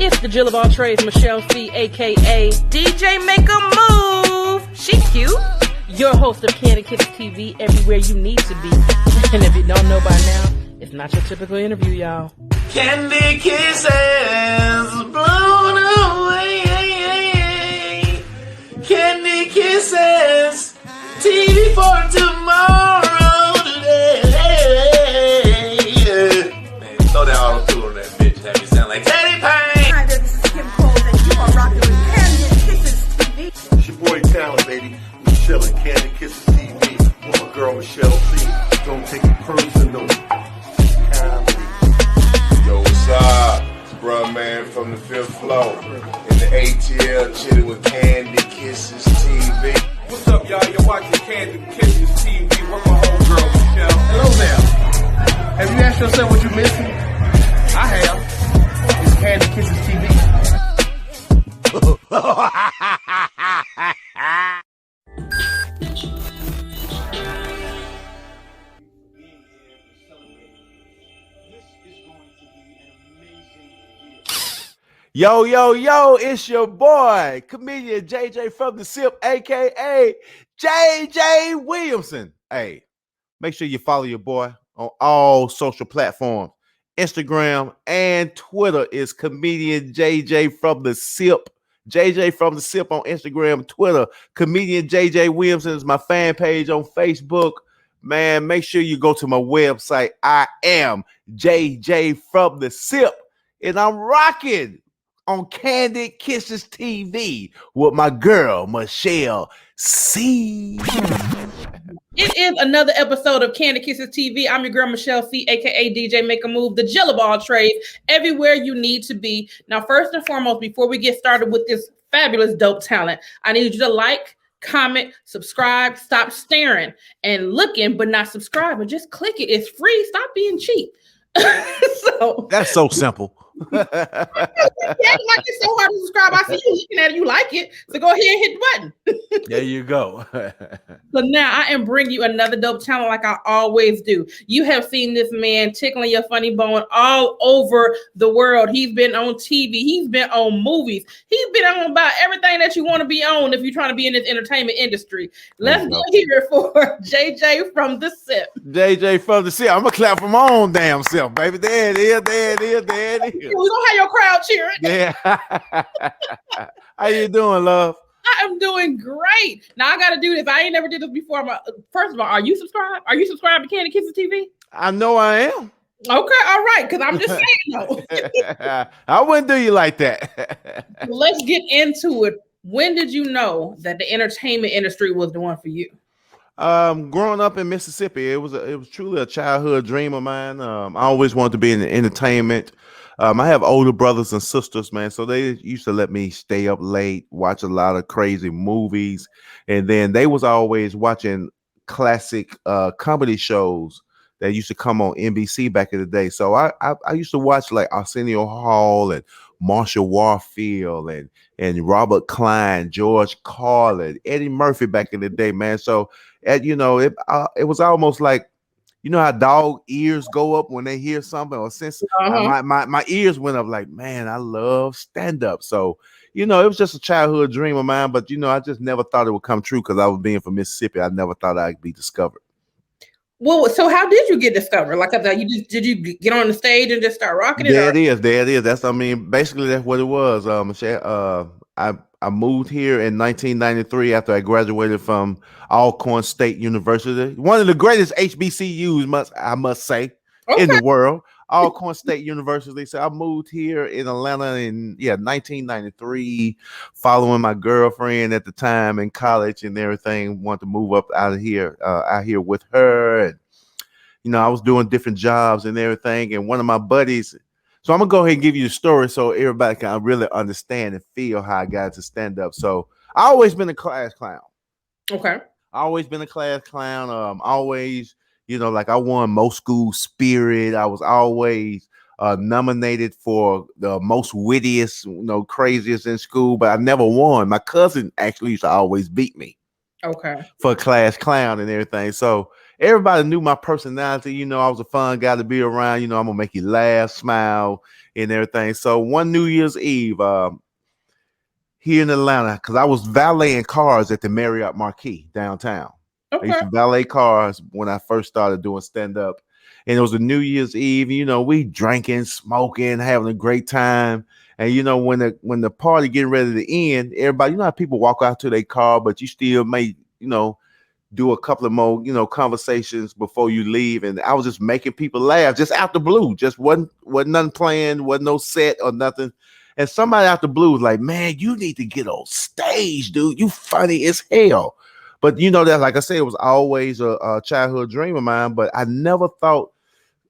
It's the Jill of all trades, Michelle C, aka DJ Make a Move. She cute. Your host of Kandid Kisses TV, everywhere you need to be. And if you don't know by now, it's not your typical interview, y'all. Kandid Kisses blown away. Kandid Kisses TV for tomorrow today. Man, throw that auto-tune on that bitch. Have me sound like Teddy Payne. Hi there, this is Kim Cole, and you are rocking with Kandid Kisses TV. It's your boy Talent, baby. Michelle and Kandid Kisses TV with my girl Michelle C. Don't take it personal. Yo, what's up? It's bruh man from the fifth floor. In the ATL, chilling with Kandid Kisses TV. What's up, y'all? You're watching Kandid Kisses TV with my homegirl, Michelle. Hello there. Have you asked yourself what you're missing? I have. It's Kandid Kisses TV. Yo, it's your boy, comedian JJ from the SIP, aka JJ Williamson. Hey, make sure you follow your boy on all social platforms. Instagram and Twitter is comedian JJ from the SIP. JJ from the SIP on Instagram, Twitter. Comedian JJ Williamson is my fan page on Facebook. Man, make sure you go to my website. I am JJ from the SIP, and I'm rocking on Kandid Kisses TV with my girl, Michelle C. It is another episode of Kandid Kisses TV. I'm your girl, Michelle C, aka DJ Make a Move, the Jill of all trades, everywhere you need to be. Now, first and foremost, before we get started with this fabulous dope talent, I need you to like, comment, subscribe, stop staring and looking, but not subscribing. Just click it. It's free. Stop being cheap. So that's so simple. Yeah, like it's so hard to subscribe. I see you looking at it, you like it. So go ahead and hit the button. There you go. So now I am bringing you another dope channel like I always do. You have seen this man tickling your funny bone all over the world. He's been on TV. He's been on movies. He's been on about everything that you want to be on if you're trying to be in this entertainment industry. Let's go here for JJ from the SIP. JJ from the SIP. I'm going to clap for my own damn self, baby. There it is. We're gonna have your crowd cheering. Yeah. How you doing, love? I am doing great. Now I gotta do this. I ain't never did this before. First of all, are you subscribed? Are you subscribed to Kandid Kisses TV? I know I am. Okay, all right. Because I'm just saying though. I wouldn't do you like that. Let's get into it. When did you know that the entertainment industry was the one for you? Growing up in Mississippi, it was truly a childhood dream of mine. I always wanted to be in the entertainment. I have older brothers and sisters, man, so they used to let me stay up late, watch a lot of crazy movies, and then they was always watching classic comedy shows that used to come on NBC back in the day. So I used to watch like Arsenio Hall and Marshall Warfield and Robert Klein, George Carlin, Eddie Murphy back in the day, man. So it was almost like, you know how dog ears go up when they hear something or sense. My ears went up like, man, I love stand-up. So, it was just a childhood dream of mine, but I just never thought it would come true because I was being from Mississippi. I never thought I'd be discovered. Well, so how did you get discovered? Like, did you get on the stage and just start rocking it? There it is. Basically that's what it was. I moved here in 1993 after I graduated from Alcorn State University, one of the greatest HBCUs, I must say, in the world. Alcorn State University. So I moved here in Atlanta in 1993, following my girlfriend at the time in college and everything. Wanted to move up out here with her, and I was doing different jobs and everything. And one of my buddies. So I'm gonna go ahead and give you the story so everybody can really understand and feel how I got to stand up. So I always been a class clown. Okay. Always been a class clown. Always, like I won most school spirit. I was always nominated for the most wittiest, craziest in school, but I never won. My cousin actually used to always beat me. Okay. For class clown and everything. So everybody knew my personality. You know, I was a fun guy to be around. You know, I'm gonna make you laugh, smile, and everything. So one New Year's Eve, here in Atlanta, because I was valeting cars at the Marriott Marquis downtown. I used Okay. to valet cars when I first started doing stand up, and it was a New Year's Eve. You know, we drinking, smoking, having a great time. And you know, when the party getting ready to end, everybody, you know how people walk out to their car, but you still may, you know, do a couple of more, you know, conversations before you leave. And I was just making people laugh just out the blue. Just wasn't nothing planned, wasn't no set or nothing. And somebody out the blue was like, man, you need to get on stage, dude. You funny as hell. But you know that, like I said, it was always a childhood dream of mine. But I never thought,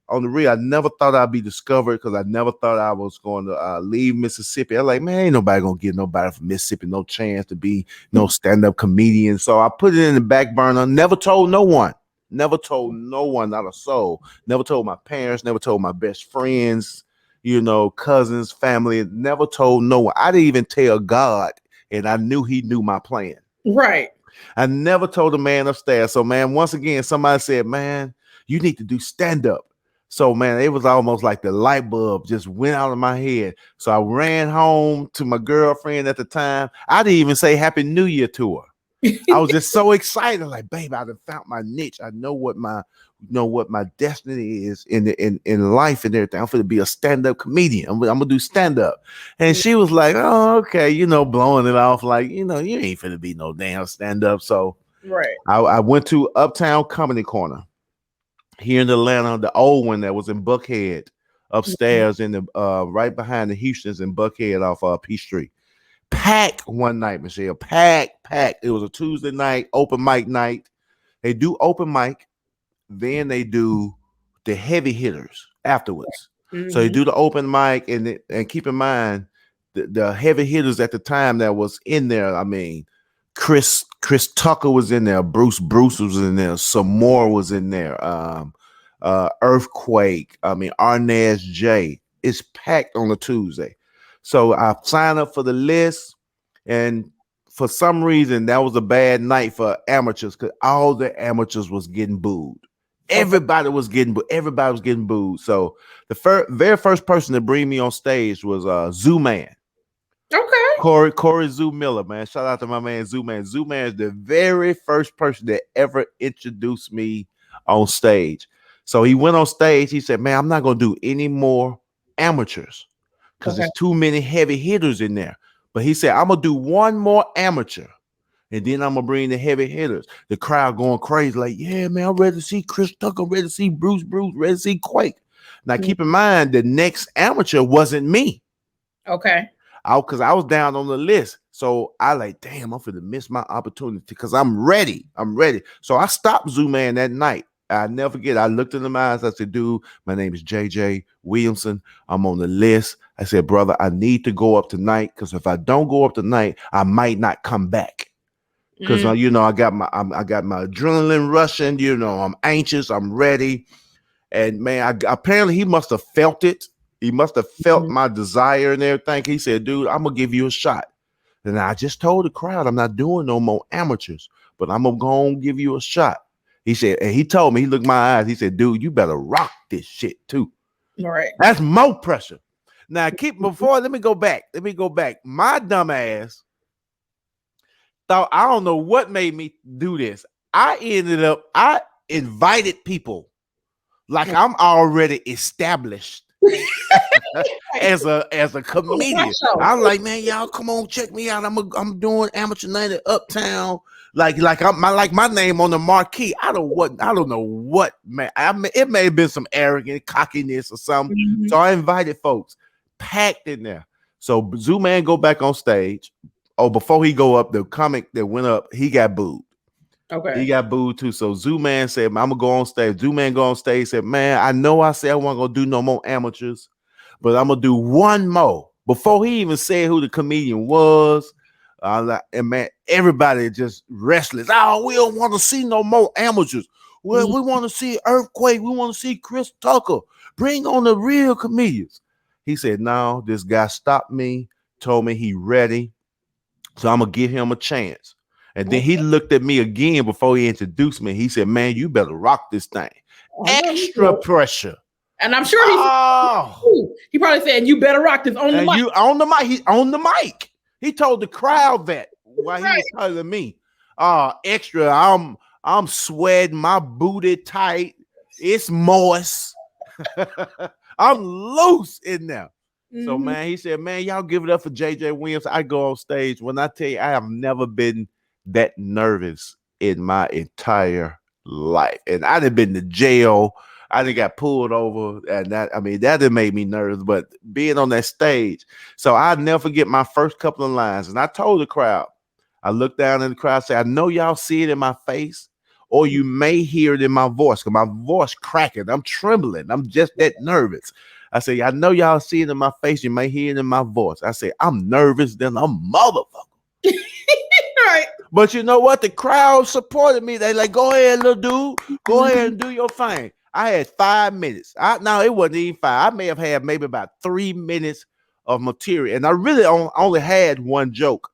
on the real, I never thought I'd be discovered, because I never thought I was going to leave Mississippi. I was like, man, ain't nobody gonna give nobody from Mississippi no chance to be no stand-up comedian. So I put it in the back burner. Never told no one. Never told no one, not a soul. Never told my parents. Never told my best friends. You know, cousins, family. Never told no one. I didn't even tell God, and I knew He knew my plan. Right. I never told the man upstairs. So, man, once again, somebody said, man, you need to do stand-up. So, man, it was almost like the light bulb just went out of my head. So I ran home to my girlfriend at the time. I didn't even say Happy New Year to her. I was just so excited, like, babe, I done found my niche. I know what my destiny is in life and everything. I'm going to be a stand-up comedian. I'm gonna do stand-up. And she was like, oh, okay, you know, blowing it off, like, you know, you ain't finna be no damn stand-up. So Right. I went to Uptown Comedy Corner here in Atlanta, the old one that was in Buckhead, upstairs in the right behind the Houston's in Buckhead off Peachtree. Packed one night, Michelle. Packed. It was a Tuesday night, open mic night. They do open mic, then they do the heavy hitters afterwards. Mm-hmm. So they do the open mic, and keep in mind the heavy hitters at the time that was in there. I mean, Chris Tucker was in there, Bruce was in there, some more was in there, Earthquake, I mean, Arnaz J. It's packed on a Tuesday. So I signed up for the list, and for some reason that was a bad night for amateurs, because all the amateurs was getting booed. Everybody was getting booed. So the very first person to bring me on stage was Zoo Man. Okay. Corey Zoo Miller, man. Shout out to my man Zoo Man. Zoo Man is the very first person that ever introduced me on stage. So he went on stage. He said, man, I'm not going to do any more amateurs because there's too many heavy hitters in there. But he said, I'm going to do one more amateur, and then I'm going to bring the heavy hitters. The crowd going crazy, like, yeah, man, I'm ready to see Chris Tucker, I'm ready to see Bruce, ready to see Quake. Now, keep in mind, the next amateur wasn't me. Okay. Because I was down on the list. So I like, damn, I'm finna miss my opportunity because I'm ready. So I stopped Zoo Man that night. I never forget. I looked in the eyes. I said, dude, my name is JJ Williamson. I'm on the list. I said, brother, I need to go up tonight, because if I don't go up tonight, I might not come back. Because you know, I got my adrenaline rushing. You know, I'm anxious. I'm ready. And man, apparently he must have felt it. He must have felt my desire and everything. He said, dude, I'm going to give you a shot. And I just told the crowd, I'm not doing no more amateurs, but I'm going to go and give you a shot. He said, and he told me, he looked in my eyes. He said, dude, you better rock this shit too. All right. That's more pressure. Now, let me go back. My dumb ass thought, I don't know what made me do this. I invited people like I'm already established as a comedian. I'm like, man, y'all come on, check me out. I'm doing amateur night at Uptown. Like my name on the marquee. I don't know what, man. It may have been some arrogant cockiness or something. Mm-hmm. So I invited folks, packed in there. So Zoo Man go back on stage. Oh, before he go up, the comic that went up, he got booed. Okay. He got booed too. So Zoo Man said, I'm gonna go on stage. Zoo Man go on stage, said, man, I know I said I wasn't gonna do no more amateurs, but I'm gonna do one more. Before he even said who the comedian was, and man, everybody just restless. Oh, we don't want to see no more amateurs. Well, we want to see Earthquake. We want to see Chris Tucker. Bring on the real comedians. He said, no, this guy stopped me, told me he ready. So I'm gonna give him a chance. And then he looked at me again before he introduced me. He said, "Man, you better rock this thing." Extra pressure. And I'm sure he probably said, "You better rock this on the mic." You on the mic. He's on the mic. He told the crowd that while he was telling me, extra. I'm sweating, my booty tight. It's moist. I'm loose in there. So man, he said, "Man, y'all give it up for JJ Williams." I go on stage. When I tell you, I have never been that nervous in my entire life. And I done been to jail. I done got pulled over, and that done made me nervous. But being on that stage, so I'll never forget my first couple of lines. And I told the crowd, I looked down in the crowd, said, "I know y'all see it in my face, or you may hear it in my voice, because my voice cracking. I'm trembling. I'm just that nervous." I say, "I know y'all see it in my face. You may hear it in my voice." I say, "I'm nervous than a motherfucker." Right. But you know what? The crowd supported me. They like, "Go ahead, little dude. Go ahead and do your thing." I had 5 minutes. No, it wasn't even 5. I may have had maybe about 3 minutes of material. And I really only had one joke.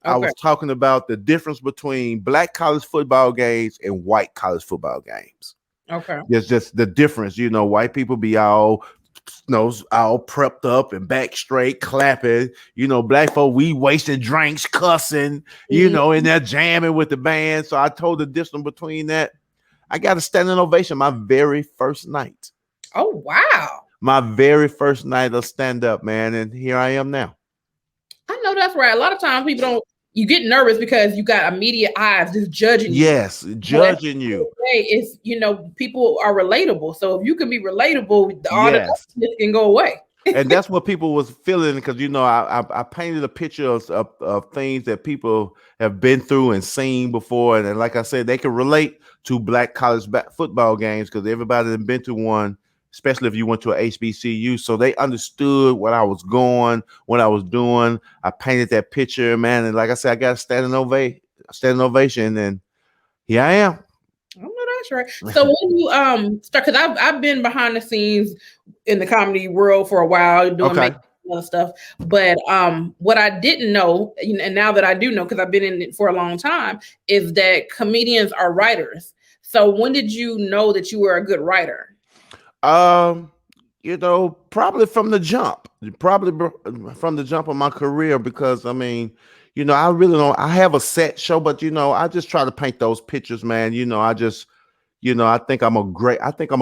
Okay. I was talking about the difference between black college football games and white college football games. Okay. There's just the difference. You know, white people be all prepped up and back straight, clapping. You know, black folk, we wasting drinks, cussing, you know, and they're jamming with the band. So I told the difference between that. I got a standing ovation my very first night. Oh, wow. My very first night of stand-up, man. And here I am now. I know that's right. A lot of times you get nervous because you got immediate eyes just judging you. Yes, judging you. It's, people are relatable. So if you can be relatable, all the nervousness can go away. And that's what people was feeling, because I painted a picture of things that people have been through and seen before, and like I said, they can relate to black college football games because everybody has been to one, especially if you went to a HBCU. So they understood what I was doing. I painted that picture, man, and like I said, I got a standing ovation, and here I am. Oh, no, that's right. So when you start, because I've been behind the scenes in the comedy world for a while doing other stuff, but what I didn't know, and now that I do know because I've been in it for a long time, is that comedians are writers. So when did you know that you were a good writer? Probably from the jump. Probably from the jump of my career, because I really don't. I have a set show, but I just try to paint those pictures, man. I think I'm a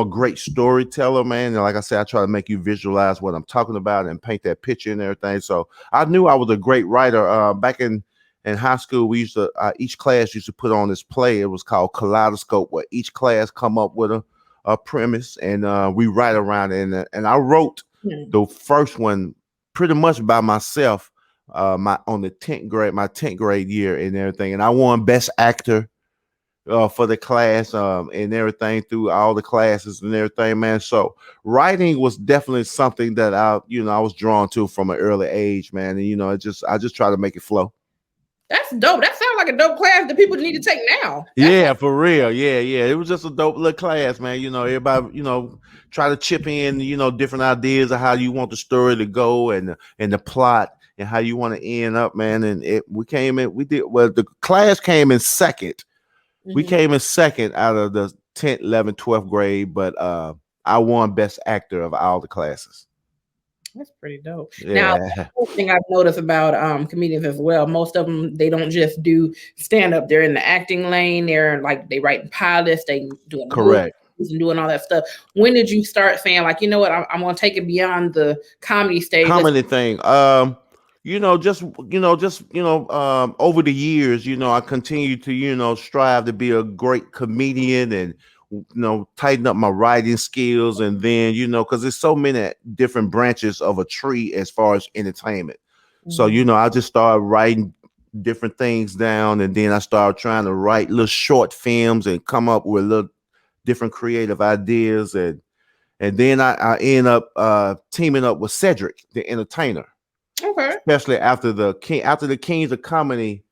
great storyteller, man. And like I said, I try to make you visualize what I'm talking about and paint that picture and everything. So I knew I was a great writer. Back in high school, we used to each class used to put on this play. It was called Kaleidoscope, where each class come up with a premise and we write around it. And I wrote the first one pretty much by myself. My 10th grade year and everything, and I won Best Actor for the class and everything through all the classes and everything, man. So writing was definitely something that I was drawn to from an early age, man. And I just try to make it flow. That's dope. That sounds like a dope class that people need to take now. For real. Yeah. It was just a dope little class, man. Everybody, try to chip in, different ideas of how you want the story to go and the plot and how you want to end up, man. And the class came in second. We came in second out of the 10th, 11th, 12th grade, but I won Best Actor of all the classes. That's pretty dope. Yeah. Now, one thing I've noticed about comedians as well, most of them, they don't just do stand-up. They're in the acting lane. They're they writing pilots. They doing correct and doing all that stuff. When did you start saying like, you know what, I'm going to take it beyond the comedy stage? Comedy thing. Over the years, I continue to, strive to be a great comedian and, tighten up my writing skills. And then, because there's so many different branches of a tree as far as entertainment. So, I just started writing different things down, and then I started trying to write little short films and come up with little different creative ideas. And then I end up teaming up with Cedric, the entertainer. Okay. Especially after the Kings of Comedy,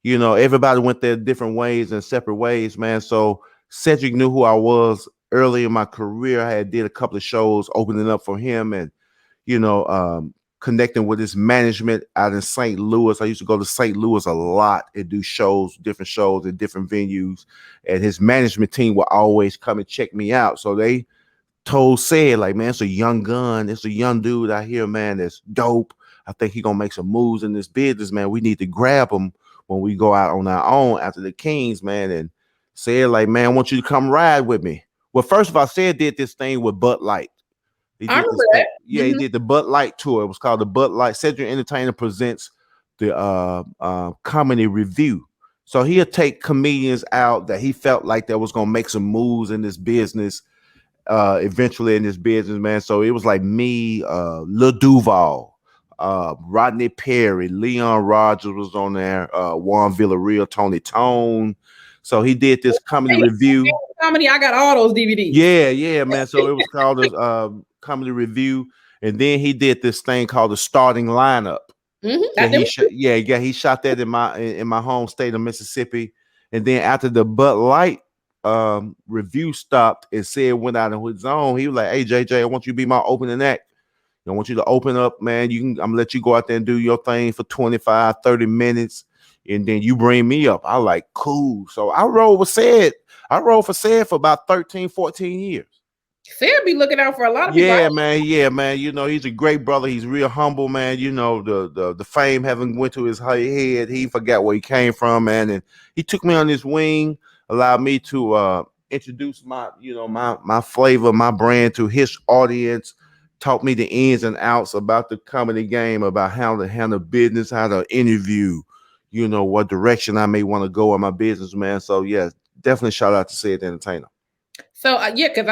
everybody went their different ways and separate ways, man. So Cedric knew who I was early in my career. I had did a couple of shows opening up for him, and connecting with his management out in St. Louis. I used to go to St. Louis a lot and do different shows at different venues. And his management team would always come and check me out. So they said, like, man, it's a young gun. It's a young dude out here, man, that's dope. I think he gonna make some moves in this business, man. We need to grab him when we go out on our own after the Kings, man. And said, like, man, I want you to come ride with me. Well, first of all, said did this thing with Bud Light. I remember that. Yeah, he did the Bud Light tour. It was called the Bud Light. Cedric Entertainer presents the comedy review. So he'll take comedians out that he felt like that was gonna make some moves in this business, eventually in this business, man. So it was like me, Lil Duval, Rodney Perry, Leon Rogers was on there, Juan Villarreal, Tony Tone. So he did this comedy review. Comedy, I got all those DVDs. Yeah, man. So it was called this comedy review, and then he did this thing called the starting lineup. He shot that in my home state of Mississippi, and then after the Bud Light review stopped and said went out on his own, he was like, "Hey JJ, I want you to be my opening act. I want you to open up, man. I'm gonna let you go out there and do your thing for 25, 30 minutes, and then you bring me up." I like, cool. So I rolled for Said for about 13, 14 years. Said be looking out for a lot of people. Yeah, man. You know, he's a great brother. He's real humble, man. You know, the fame having went to his head. He forgot where he came from, man. And he took me on his wing, allowed me to introduce my flavor, my brand to his audience, taught me the ins and outs about the comedy game, about how to handle business, how to interview, what direction I may want to go in my business, man. So yeah, definitely shout out to Said the Entertainer. So because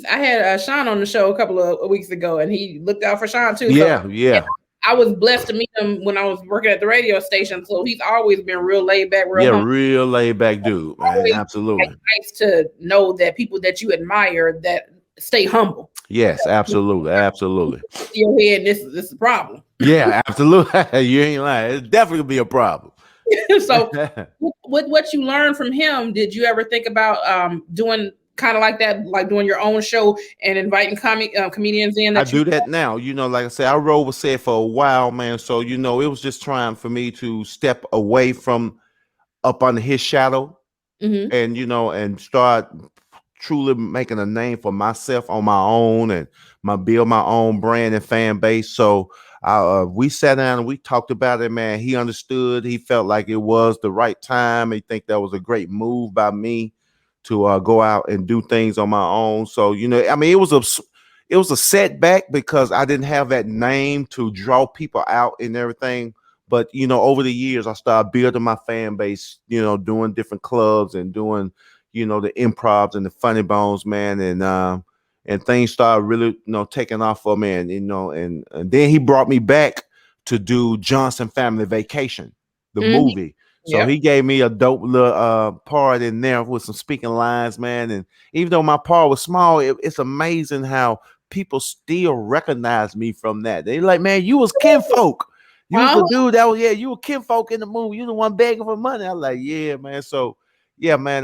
I had Sean on the show a couple of weeks ago, and he looked out for Sean too. Yeah. I was blessed to meet him when I was working at the radio station. So he's always been real laid back, real laid back dude, man. Always, absolutely. Nice to know that people that you admire that stay humble. Yes, absolutely. Your head, this is a problem. Yeah, absolutely. You ain't lying. It's definitely be a problem. So, with what you learned from him, did you ever think about doing kind of like that, like doing your own show and inviting comedians in? I do that now. Like I said, I rolled with Said for a while, man. So it was just trying for me to step away from up under his shadow, and and start truly making a name for myself on my own and build my own brand and fan base. So we sat down and we talked about it, man. He understood. He felt like it was the right time. He think that was a great move by me to go out and do things on my own. So, it was a setback because I didn't have that name to draw people out and everything. But, over the years, I started building my fan base, doing different clubs and doing, the improvs and the funny bones, man. And things started really, taking off for me. And then he brought me back to do Johnson Family Vacation, the movie. So he gave me a dope little part in there with some speaking lines, man. And even though my part was small, it's amazing how people still recognize me from that. They like, man, you was kinfolk. You was the dude that was, you were kinfolk in the movie. You the one begging for money. I was like, yeah, man. So yeah, man,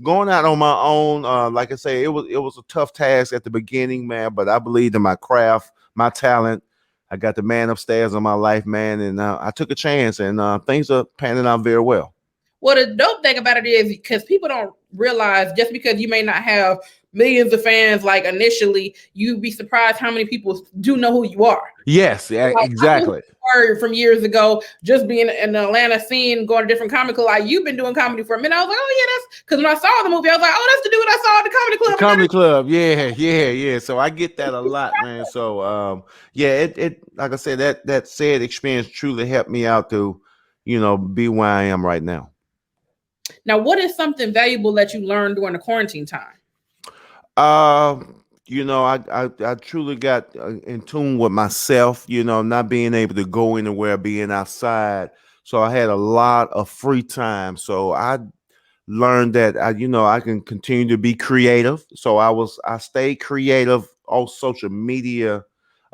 going out on my own, like I say, it was a tough task at the beginning, man, but I believed in my craft, my talent. I got the man upstairs in my life, man, and I took a chance, and things are panning out very well. Well, the dope thing about it is because people don't realize just because you may not have millions of fans, like initially, you'd be surprised how many people do know who you are. Yes, exactly. From years ago, just being in the Atlanta scene, going to different comic clubs. Like, you've been doing comedy for a minute. I was like, oh yeah, that's because when I saw the movie, I was like, oh, that's the dude I saw at the comedy club. Comedy club, yeah. So I get that a lot, man. So it like I said, that Said experience truly helped me out to, be where I am right now. Now, what is something valuable that you learned during the quarantine time? I truly got in tune with myself, not being able to go anywhere, being outside. So I had a lot of free time. So I learned that I can continue to be creative. So I stayed creative on social media,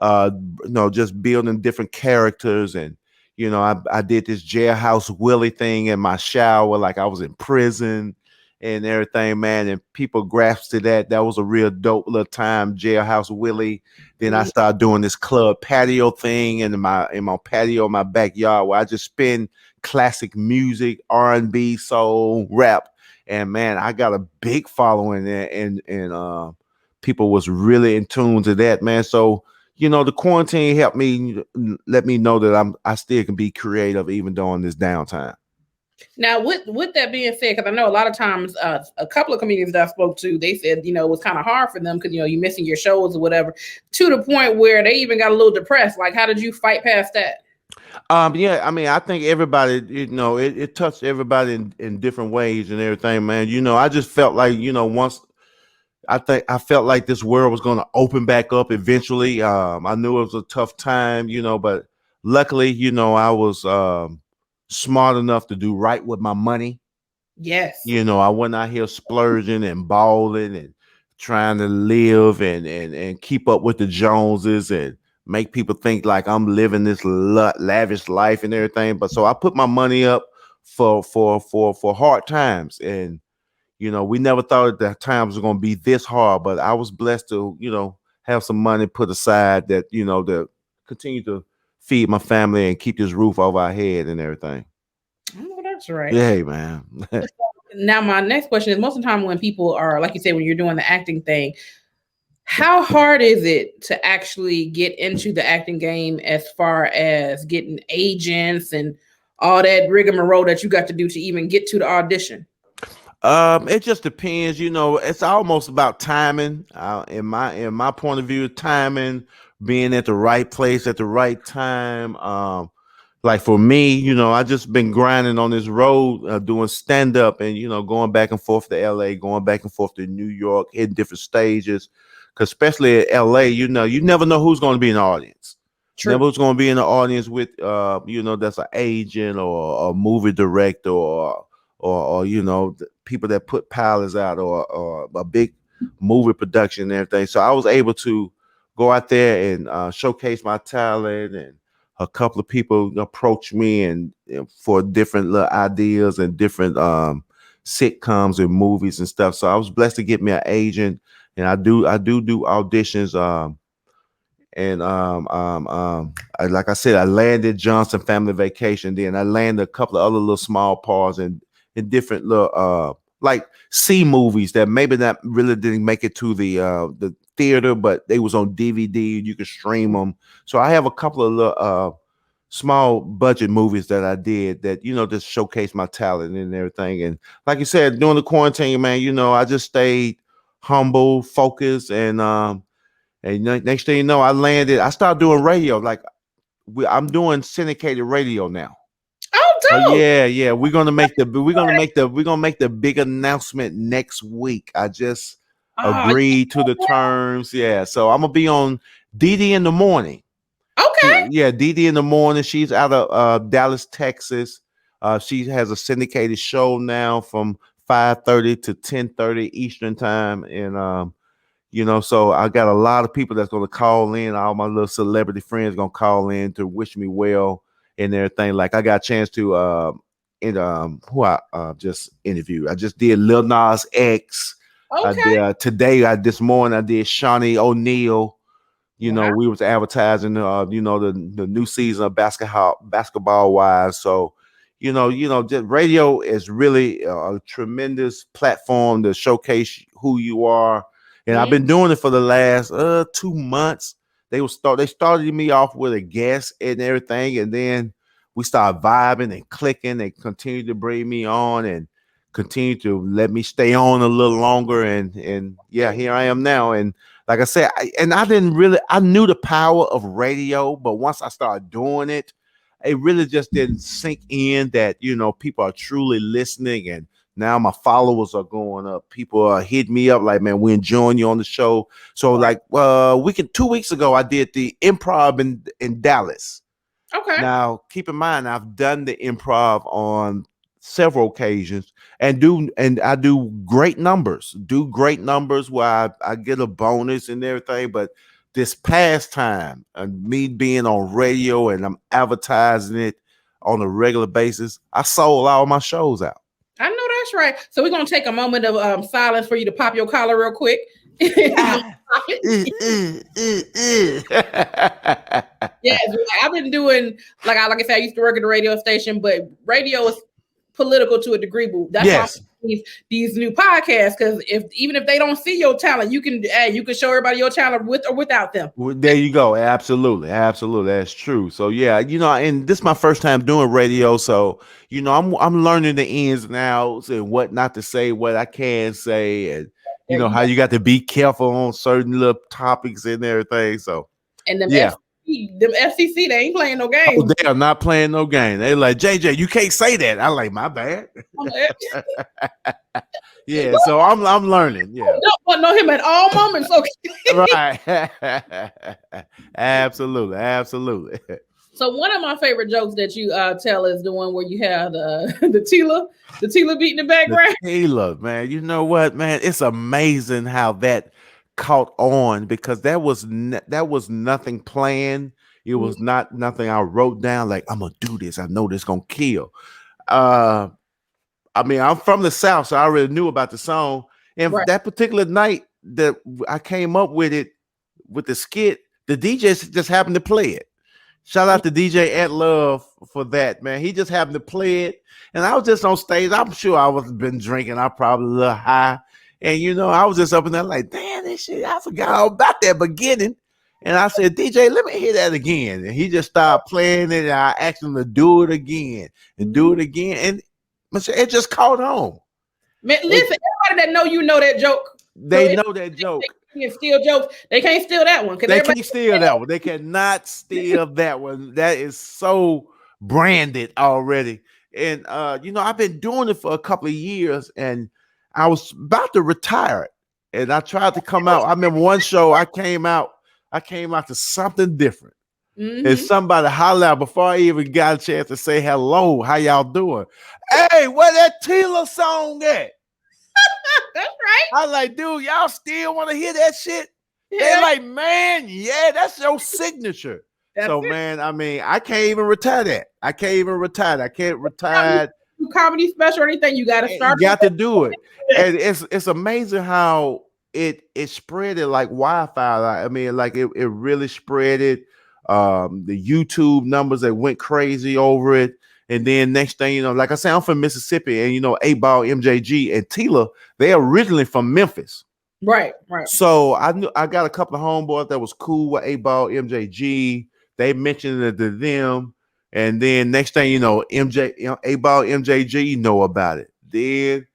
just building different characters. And, I did this jailhouse Willie thing in my shower, like I was in prison. and everything, man. And people grasped to that. That was a real dope little time, Jailhouse Willie. Then I started doing this club patio thing in my patio, my backyard, where I just spin classic music, R&B, soul, rap. And man, I got a big following there, and people was really in tune to that, man. So the quarantine helped me let me know that I still can be creative even during this downtime. Now, with that being said, because I know a lot of times a couple of comedians that I spoke to, they said, it was kind of hard for them because, you're missing your shows or whatever, to the point where they even got a little depressed. Like, how did you fight past that? Yeah, I mean, I think everybody, it touched everybody in different ways and everything, man. I just felt like, once I felt like this world was going to open back up eventually. I knew it was a tough time, but luckily, I was smart enough to do right with my money. Yes. I wasn't out here splurging and balling and trying to live and keep up with the Joneses and make people think like I'm living this lavish life and everything. But so I put my money up for hard times, and we never thought that times were going to be this hard. But I was blessed to have some money put aside that to continue to feed my family and keep this roof over our head and everything. Oh, that's right. Yeah, man. Now, my next question is, most of the time when people are, like you said, when you're doing the acting thing, how hard is it to actually get into the acting game as far as getting agents and all that rigmarole that you got to do to even get to the audition? It just depends. It's almost about timing. In my point of view, timing, being at the right place at the right time. Like for me, I just been grinding on this road, doing stand up and, going back and forth to LA, going back and forth to New York, in different stages. Cause especially at LA, you never know who's going to be in the audience. True. Never who's going to be in the audience with, that's an agent or a movie director or people that put pilots out or a big movie production and everything. So I was able to go out there and showcase my talent, and a couple of people approached me and for different little ideas and different sitcoms and movies and stuff. So I was blessed to get me an agent, and I do auditions. Like I said, I landed Johnson Family Vacation. Then I landed a couple of other little small parts in different little like C movies that maybe not really didn't make it to the theater, but they was on DVD. You could stream them. So I have a couple of little small budget movies that I did that just showcase my talent and everything. And like you said, during the quarantine, man, I just stayed humble, focused, and next thing you know, I started doing radio. Like I'm doing syndicated radio now. Oh, yeah. We're gonna make the big announcement next week. I just agreed to the terms. Yeah, so I'm gonna be on Dee in the morning. Okay. Yeah, Dee in the morning. She's out of Dallas, Texas. She has a syndicated show now from 5:30 to 10:30 Eastern time, and so I got a lot of people that's gonna call in. All my little celebrity friends gonna call in to wish me well and everything. Like I got a chance to who I just interviewed. I just did Lil Nas X. Okay. This morning I did Shawnee O'Neal. Wow. We was advertising the new season of basketball wives. So just radio is really a tremendous platform to showcase who you are. And I've been doing it for the last 2 months. They started me off with a guest and everything, and then we started vibing and clicking. They continued to bring me on and continue to let me stay on a little longer. And yeah, here I am now. And like I said, I knew the power of radio, but once I started doing it, it really just didn't sink in that people are truly listening. And now my followers are going up. People are hitting me up like, man, we're enjoying you on the show. So like 2 weeks ago, I did the Improv in Dallas. Okay. Now, keep in mind, I've done the Improv on several occasions and I do great numbers. Where I get a bonus and everything. But this past time, me being on radio and I'm advertising it on a regular basis, I sold all my shows out. I know That's right. So we're gonna take a moment of silence for you to pop your collar real quick. Yes, I've been doing like I said, I used to work at a radio station, but radio is political to a degree. But that's why I'm these new podcasts, because even if they don't see your talent, you can show everybody your talent with or without them. Well, there you go. Absolutely, that's true. So yeah, and this is my first time doing radio, so I'm learning the ins and outs and what not to say, what I can say, and how you got to be careful on certain little topics and everything. So and them FCC, they ain't playing no games. Oh, they are not playing no game. They like, JJ, you can't say that. I like, my bad. Yeah, so I'm learning. Yeah, don't want to know him at all moments. Okay, right. Absolutely. So one of my favorite jokes that you tell is the one where you have the Tila beat in the background. The Tila, man. You know what, man? It's amazing how that caught on, because that was nothing planned. It was not nothing I wrote down like, I'm gonna do this. I know this gonna kill. I mean, I'm from the South, so I already knew about the song. And that particular night that I came up with it, with the skit, the DJ just happened to play it. Shout out to DJ Ant Love for that, man. He just happened to play it. And I was just on stage. I'm sure I was been drinking. I probably a little high. And, I was just up in there like, damn, this shit, I forgot all about that beginning. And I said, DJ, let me hear that again. And he just started playing it. And I asked him to do it again and do it again. And it just caught on. Man, listen, everybody that know that joke. They know that joke. They can steal jokes. They can't steal that one. They can't steal that one. They cannot steal that one. That is so branded already. And, I've been doing it for a couple of years, and I was about to retire it. And I tried to come out. I remember one show I came out to something different. Mm-hmm. And somebody hollered out before I even got a chance to say hello. How y'all doing? Hey, where that Tila song at? That's right. I like, dude, y'all still want to hear that shit? Yeah. They're like, man, yeah, that's your signature. Man, I mean, I can't even retire that. I can't retire. Comedy special or anything, you got to start. You got to do it. And it's amazing how it spread it like wildfire. I mean, like it really spread it. The YouTube numbers that went crazy over it. And then next thing, like I said, I'm from Mississippi, and 8Ball, MJG, and Tila, they're originally from Memphis. Right. So I got a couple of homeboys that was cool with 8Ball, MJG. They mentioned it to them. And then next thing 8Ball, MJG know about it. Then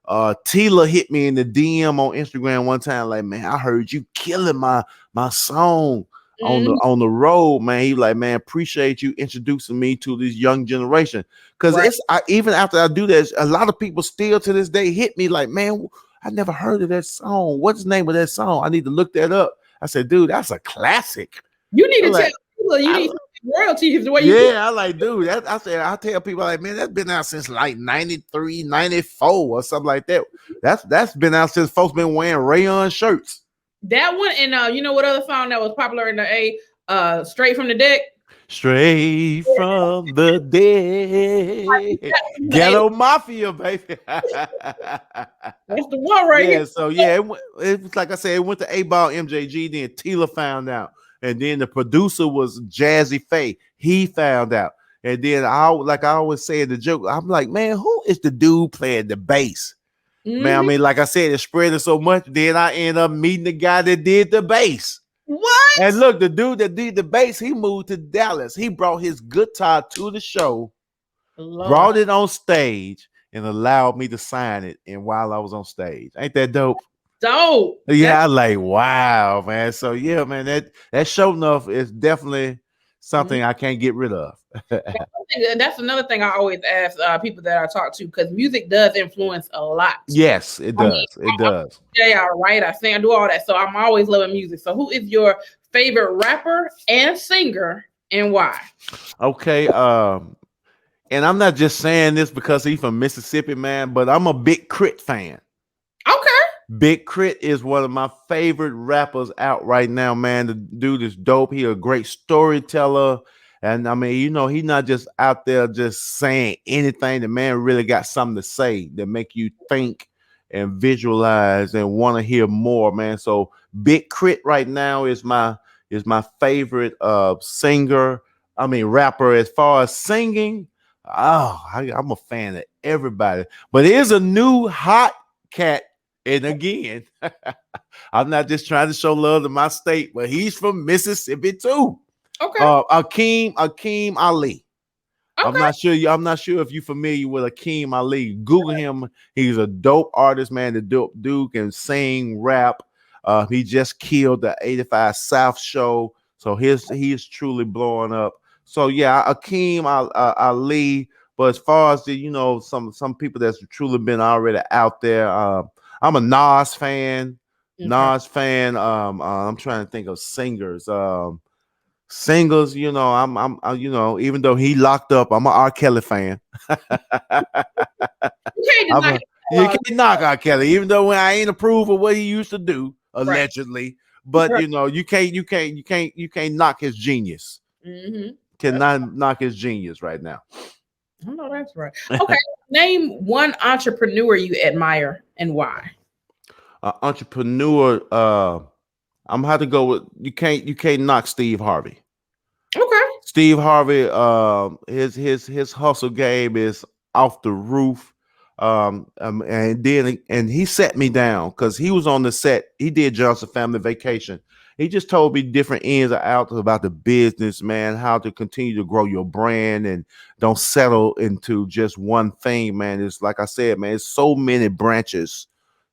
Tila hit me in the DM on Instagram one time, like, man, I heard you killing my song on the road, man. He like, man, appreciate you introducing me to this young generation. Because even after I do this, a lot of people still to this day hit me like, man, I never heard of that song. What's the name of that song? I need to look that up. I said, dude, that's a classic. You need to tell people you need royalties the way you do. I like, dude. I tell people like, man, that's been out since like 93, 94 or something like that. That's been out since folks been wearing rayon shirts. That one, and you know what other song that was popular in the Straight from the Deck? Straight from the Deck. Ghetto Mafia, baby. That's the one right here. So it was like I said, it went to 8Ball, MJG, then Tila found out. And then the producer was Jazzy Faye. He found out. And then I always say in the joke, I'm like, man, who is the dude playing the bass? Mm-hmm. Man, I mean, like I said, it spread it so much. Then I end up meeting the guy that did the bass. What? And look, the dude that did the bass, he moved to Dallas. He brought his guitar to the show, brought it on stage, and allowed me to sign it. And while I was on stage, ain't that dope? Dope. Yeah, I like, wow, man. So yeah, man, that show enough is definitely something I can't get rid of. That's another thing I always ask people that I talk to, because music does influence a lot. Yes, it does. It does. Yeah, I write, I sing, I do all that. So I'm always loving music. So who is your favorite rapper and singer, and why? Okay, and I'm not just saying this because he's from Mississippi, man, but I'm a Big Crit fan. Okay. Big Crit is one of my favorite rappers out right now, man. The dude is dope. He a great storyteller, And I mean, you know, he's not just out there just saying anything. The man really got something to say that make you think and visualize and want to hear more, man. So Big Crit right now is my favorite singer. I mean rapper as far as singing. Oh, I'm a fan of everybody. But here's a new hot cat. And again, I'm not just trying to show love to my state, but he's from Mississippi too. Okay. Akeem Ali. Okay. I'm not sure if you're familiar with Akeem Ali. Google him. He's a dope artist, man. The dope dude can sing, rap. He just killed the 85 South show, so he is truly blowing up. So yeah, Akeem Ali. But as far as the, you know, some people that's truly been already out there, I'm a Nas fan. Okay. Nas fan. I'm trying to think of singers. Singles, you know, you know, even though he locked up, I'm an R. Kelly fan. You can't knock R. Kelly, even though when I ain't approve of what he used to do, allegedly. But Right. you know, you can't knock his genius. Mm-hmm. Cannot knock his genius right now. I know that's right. Okay, name one entrepreneur you admire and why. Entrepreneur. I'm gonna have to go with you. Can't knock Steve Harvey. Okay. Steve Harvey. His hustle game is off the roof. And he set me down because he was on the set. He did Johnson Family Vacation. He just told me different ins and outs about the business, man, how to continue to grow your brand and don't settle into just one thing, man. It's like I said, man, it's so many branches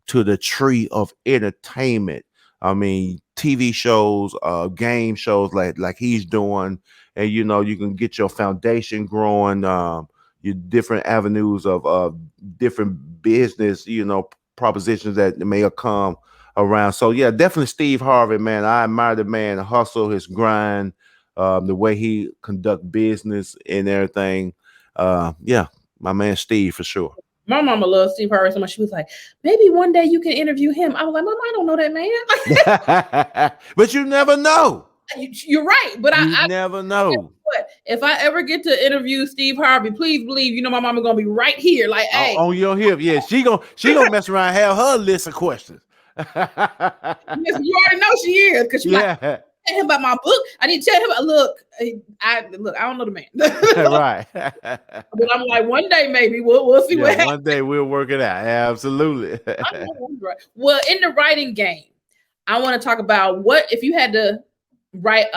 to the tree of entertainment. I mean, TV shows, game shows like he's doing, and you know, you can get your foundation growing, your different avenues of different business, you know, propositions that may come around. So yeah, definitely Steve Harvey, man. I admire the man, hustle, his grind, the way he conduct business and everything. Yeah, my man Steve for sure. My mama loves Steve Harvey so much. She was like, maybe one day you can interview him. I was like, Mama, I don't know that man. But you never know. You're right, but I never know. What if I ever get to interview Steve Harvey? Please believe, you know, my mama gonna be right here, like, hey, on your hip. Yeah, she gonna mess around and have her list of questions. You already know she is because she like, tell him about my book. I need to tell him about I don't know the man. Right. But I'm like, one day maybe we'll see what happens. One day we'll work it out. Absolutely. Well, in the writing game, I want to talk about what if you had to write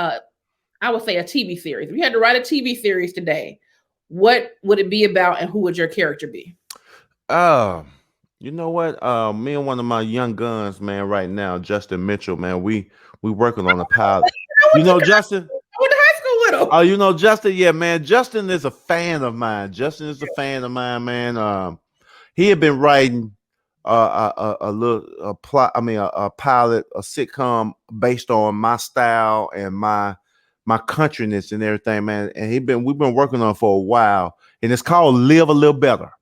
I would say a TV series. If you had to write a TV series today, what would it be about and who would your character be? You know what? Me and one of my young guns, man, right now, Justin Mitchell, man, we working on a pilot. You know Justin? I went to high school with him. Oh, you know Justin? Yeah, man. Justin is a fan of mine. Justin is a fan of mine, man. He had been writing a pilot, a sitcom based on my style and my countryness and everything, man. And we've been working on it for a while, and it's called Live a Little Better.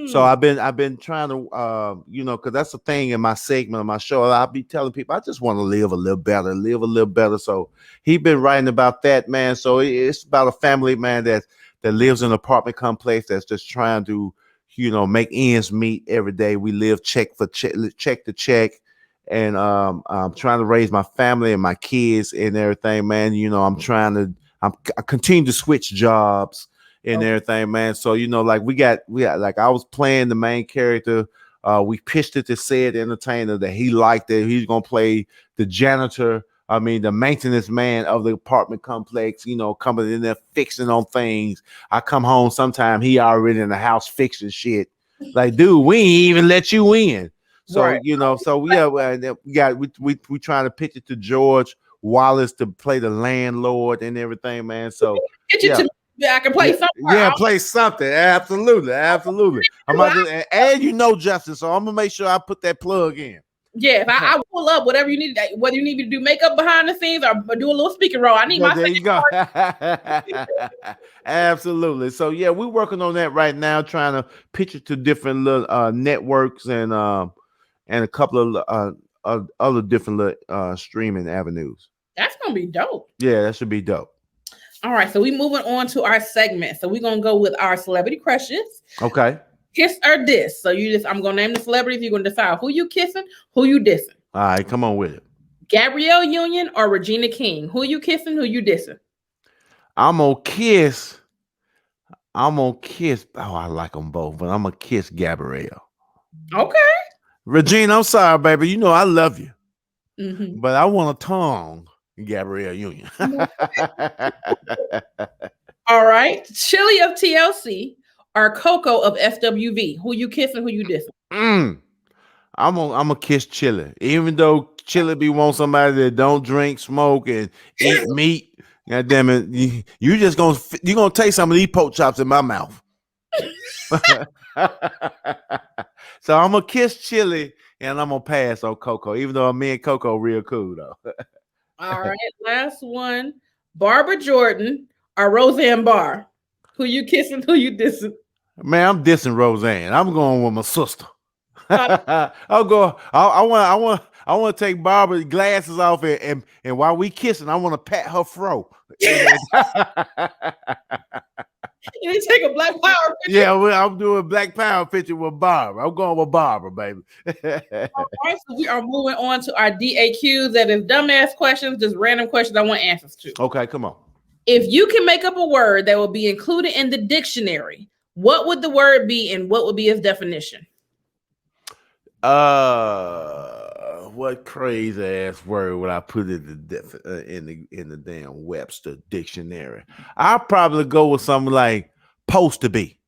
So I've been trying to, you know, because that's the thing in my segment of my show. I'll be telling people I just want to live a little better. So he's been writing about that, man. So it's about a family, man, that lives in an apartment complex that's just trying to, you know, make ends meet every day. We live check to check, and I'm trying to raise my family and my kids and everything, man. You know, I continue to switch jobs and everything, man. So, you know, like we got like I was playing the main character. We pitched it to Said Entertainer that he liked it. He's gonna play the janitor. I mean, the maintenance man of the apartment complex, you know, coming in there fixing on things. I come home sometime, he already in the house fixing shit. Like, dude, we ain't even let you in. So, right. You know, so yeah, we trying to pitch it to George Wallace to play the landlord and everything, man. So yeah, I can play something. Yeah, play something. Absolutely. And you know Justin, so I'm gonna make sure I put that plug in. Yeah, if I pull up whatever you need, whether you need me to do makeup behind the scenes or do a little speaking role. I need my. There you go. Absolutely. So yeah, we're working on that right now, trying to pitch it to different little networks and a couple of other different streaming avenues. That's gonna be dope. Yeah, that should be dope. All right, so we moving on to our segment. So we're gonna go with our celebrity crushes. Okay. Kiss or diss. So I'm gonna name the celebrities. You're gonna decide who you kissing, who you dissing. All right, come on with it. Gabrielle Union or Regina King. Who you kissing, who you dissing? I'm gonna kiss. Oh, I like them both, but I'm gonna kiss Gabrielle. Okay. Regina, I'm sorry, baby. You know I love you, Mhm. but I want a tongue, Gabrielle Union. All right. Chili of TLC or Coco of FWV. Who you kissing, who you dissing? I'm gonna kiss Chili, even though Chili be want somebody that don't drink, smoke, and eat meat. God damn it, you gonna take some of these pork chops in my mouth. So I'm gonna kiss Chili and I'm gonna pass on Coco, even though me and Coco real cool though. All right. Last one. Barbara Jordan or Roseanne Barr. Who you kissing, who you dissing? Man, I'm dissing Roseanne. I'm going with my sister. I'll go. I want to take Barbara's glasses off and while we kissing, I want to pat her fro. You need to take a Black Power picture. Yeah, I'm doing Black Power picture with Barbara. I'm going with Barbara, baby. All right, so we are moving on to our DAQs. That is dumbass questions, just random questions I want answers to. Okay, come on. If you can make up a word that will be included in the dictionary, what would the word be and what would be its definition? What crazy ass word would I put in the damn Webster dictionary? I'll probably go with something like "supposed to be."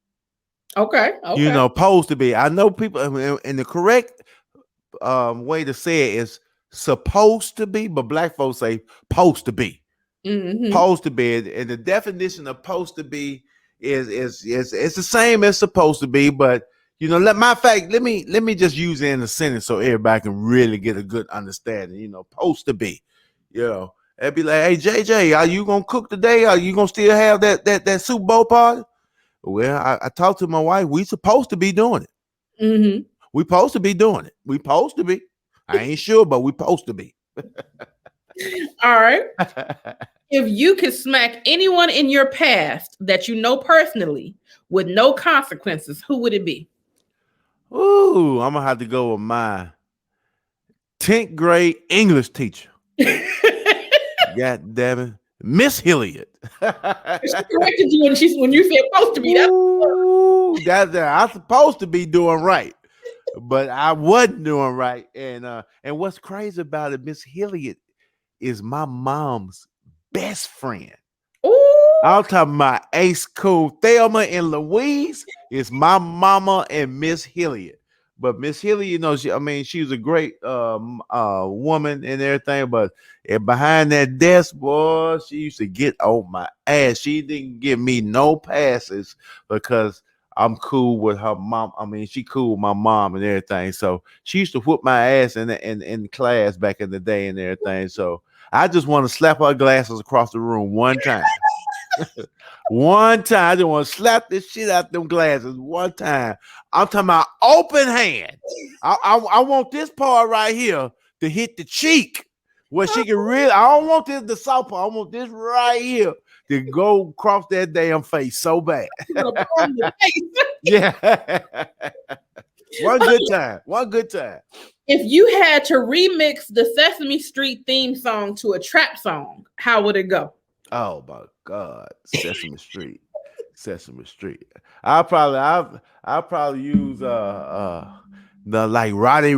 Okay. You know, "supposed to be." I know people, and the correct way to say it is "supposed to be," but black folks say "supposed to be." Mm-hmm. Supposed to be, and the definition of "supposed to be" is it's the same as "supposed to be," but you know, let me just use it in a sentence so everybody can really get a good understanding. You know, "supposed to be," you know, it'd be like, "Hey JJ, are you gonna cook today? Are you gonna still have that Super Bowl party?" Well, I talked to my wife. We supposed to be doing it. Mm-hmm. We supposed to be doing it. We supposed to be. I ain't sure, but we supposed to be. All right. If you could smack anyone in your past that you know personally with no consequences, who would it be? Ooh, I'm gonna have to go with my 10th grade English teacher. God damn it, Miss Hilliard. She corrected you when you said supposed to be. That's I'm supposed to be doing right, but I wasn't doing right. And what's crazy about it, Miss Hilliard is my mom's best friend. Ooh. I'm talking about Ace Cool. Thelma and Louise is my mama and Miss Hilliard. But Miss Hilliard, you know, she was a great woman and everything. But behind that desk, boy, she used to get on my ass. She didn't give me no passes because I'm cool with her mom. I mean, she cool with my mom and everything. So she used to whoop my ass in class back in the day and everything. So I just want to slap her glasses across the room one time. One time, I just want to slap this shit out them glasses one time. I'm talking about open hand. I want this part right here to hit the cheek where she can really. I don't want this the soft part. I want this right here to go across that damn face so bad. Yeah. One good time. If you had to remix the Sesame Street theme song to a trap song, how would it go? Oh my God, Sesame Street. I'll probably use the like Roddy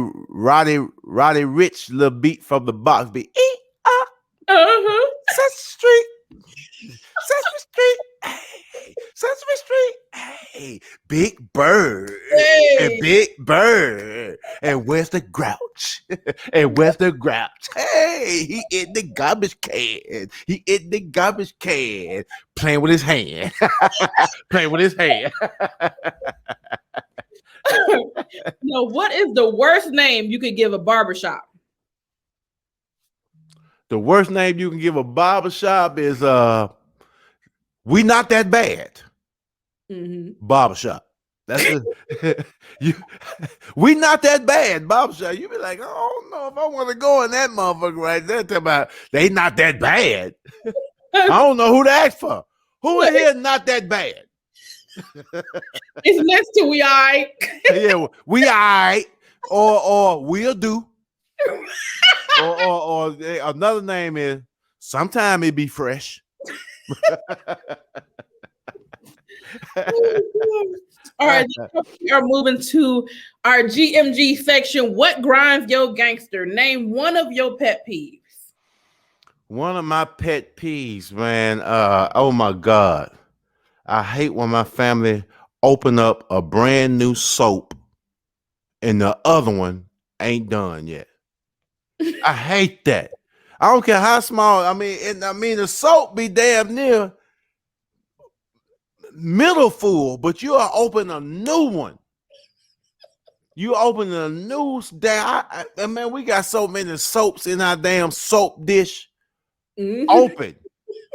Rich little beat from the box beat. Sesame Street, hey, Sesame Street, hey, Big Bird, and Big Bird, and where's the Grouch? And where's the Grouch? Hey, he in the garbage can. Playing with his hand. No, what is the worst name you could give a barbershop? The worst name you can give a barbershop is We Not That Bad. Mm-hmm. Barbershop. That's it. We Not That Bad. Barbershop. You be like, I don't know if I want to go in that motherfucker right there. Talk about they not that bad. I don't know who to ask for. Who in here not that bad? It's next to we all right. Yeah, we all right, or we'll do, or another name is sometime it be fresh. All right, we are moving to our GMG section. What grinds your gangster? Name one of your pet peeves. One of my pet peeves, man. Oh my God, I hate when my family open up a brand new soap and the other one ain't done yet. I hate that. I don't care how small. I mean, the soap be damn near middle full, but you are opening a new one. You open a new damn. Man, we got so many soaps in our damn soap dish open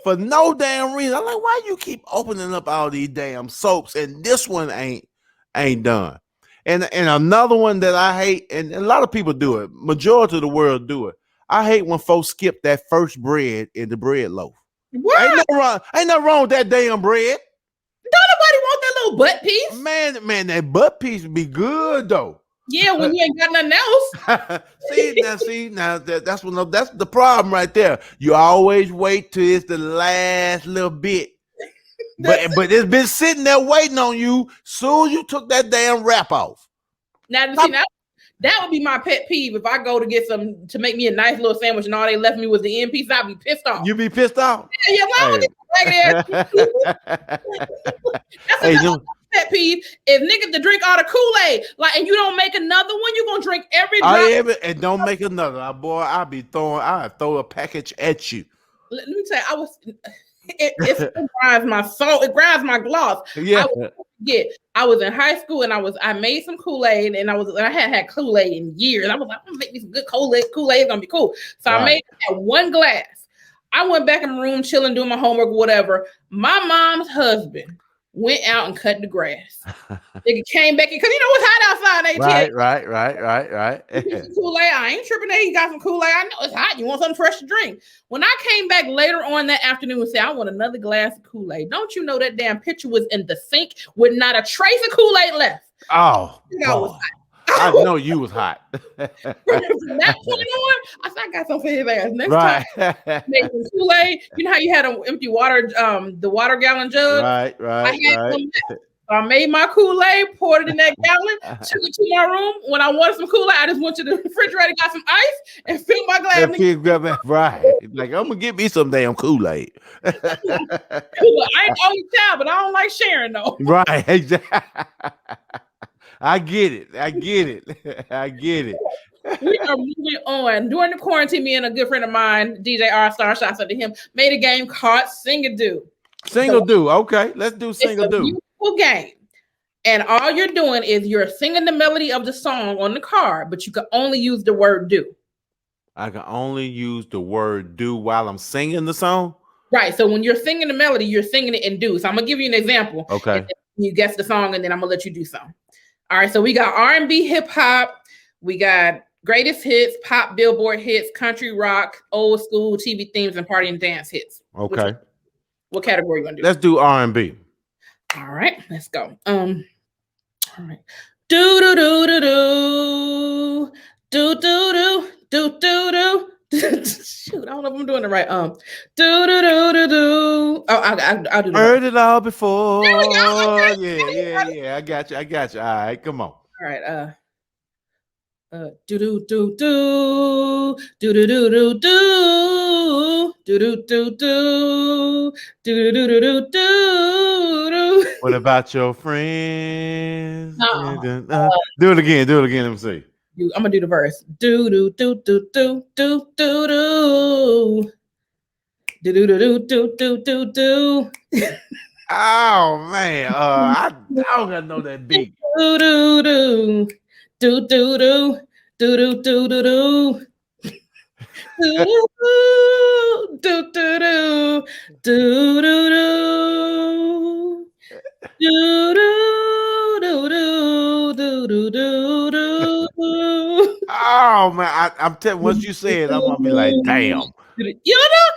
for no damn reason. I'm like, why you keep opening up all these damn soaps and this one ain't done? And another one that I hate, and a lot of people do it. Majority of the world do it. I hate when folks skip that first bread in the bread loaf. What? Ain't nothing wrong with that damn bread. Don't nobody want that little butt piece. Man, that butt piece would be good though. Yeah, when you ain't got nothing else. That's the problem right there. You always wait till it's the last little bit. But it's been sitting there waiting on you. Soon as you took that damn wrap off. Now, that would be my pet peeve. If I go to get to make me a nice little sandwich and all they left me was the end piece, I'd be pissed off. You be pissed off? Yeah, why would That's another pet peeve. If niggas to drink all the Kool-Aid, and you don't make another one, you're gonna drink every drop. And don't make another. Boy, I'll throw a package at you. Let me tell you, it grinds my soul. It grinds my gloss. Yeah. I was in high school and I made some Kool-Aid and I hadn't had Kool-Aid in years. I was like, I'm gonna make me some good Kool-Aid. Kool-Aid's gonna be cool. So I made one glass. I went back in the room, chilling, doing my homework, whatever. My mom's husband went out and cut the grass. Nigga came back in because you know it's hot outside. Right. Kool-Aid. I ain't tripping that he got some Kool-Aid. I know it's hot. You want something fresh to drink. When I came back later on that afternoon and said, I want another glass of Kool-Aid. Don't you know that damn pitcher was in the sink with not a trace of Kool-Aid left? Oh, I was hot. I know you was hot. From that point on, I said I got some for his ass. Next time, make some Kool-Aid. You know how you had an empty water, the water gallon jug? Right. I made my Kool-Aid, poured it in that gallon, took it to my room. When I wanted some Kool-Aid, I just went to the refrigerator, got some ice, and filled my glass. Right. Like, I'm going to get me some damn Kool-Aid. I ain't the only child, but I don't like sharing, though. Right. Exactly. I get it. We are moving on. During the quarantine, me and a good friend of mine, DJ R-Star, shouts out to him, made a game called Sing-a-Doo. Sing-a-Doo. Okay, let's do Sing-a-Doo. It's a beautiful game. And all you're doing is you're singing the melody of the song on the card, but you can only use the word do. I can only use the word do while I'm singing the song? Right. So when you're singing the melody, you're singing it in do. So I'm going to give you an example. Okay. You guess the song, and then I'm going to let you do something. All right. So we got R&B, hip hop. We got greatest hits, pop, Billboard hits, country, rock, old school, TV themes, and party and dance hits. Okay. What category you want to do? Let's do R&B. All right. Let's go. All right. Do do do do do do do do do do do. Shoot, I don't know if I'm doing it right. Do do do do do. Oh, I'll do that. Heard it all before. Yeah. I got you. All right, come on. All right. Do do do do do do do do do do do do do do do do do. What about your friends? No. Do it again. Let me see. I'm gonna do the verse. Do do do do do do do do do do do do do do do. Oh man, I don't gotta know that beat. Do do do do do do do do do do do. Do do do do do do do. Do do do do do do do. Oh man, I'm telling. Once you say it, I'm gonna be like, damn. You know,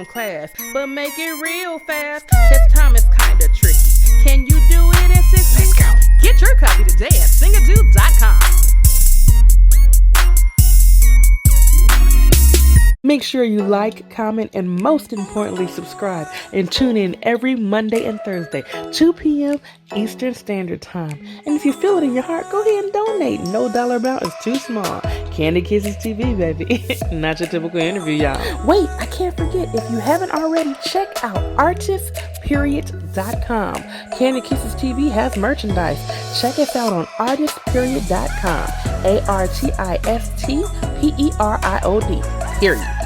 some class, but make it real fast, cause time is kinda tricky. Can you do it in 6 Let's go. Get your copy today at singado.com. Make sure you like, comment, and most importantly, subscribe. And tune in every Monday and Thursday, 2 p.m. Eastern Standard Time. And if you feel it in your heart, go ahead and donate. No dollar amount is too small. Kandid Kisses TV, baby. Not your typical interview, y'all. Wait, I can't forget. If you haven't already, check out artistperiod.com. Kandid Kisses TV has merchandise. Check us out on artistperiod.com. ARTISTPERIOD. Period.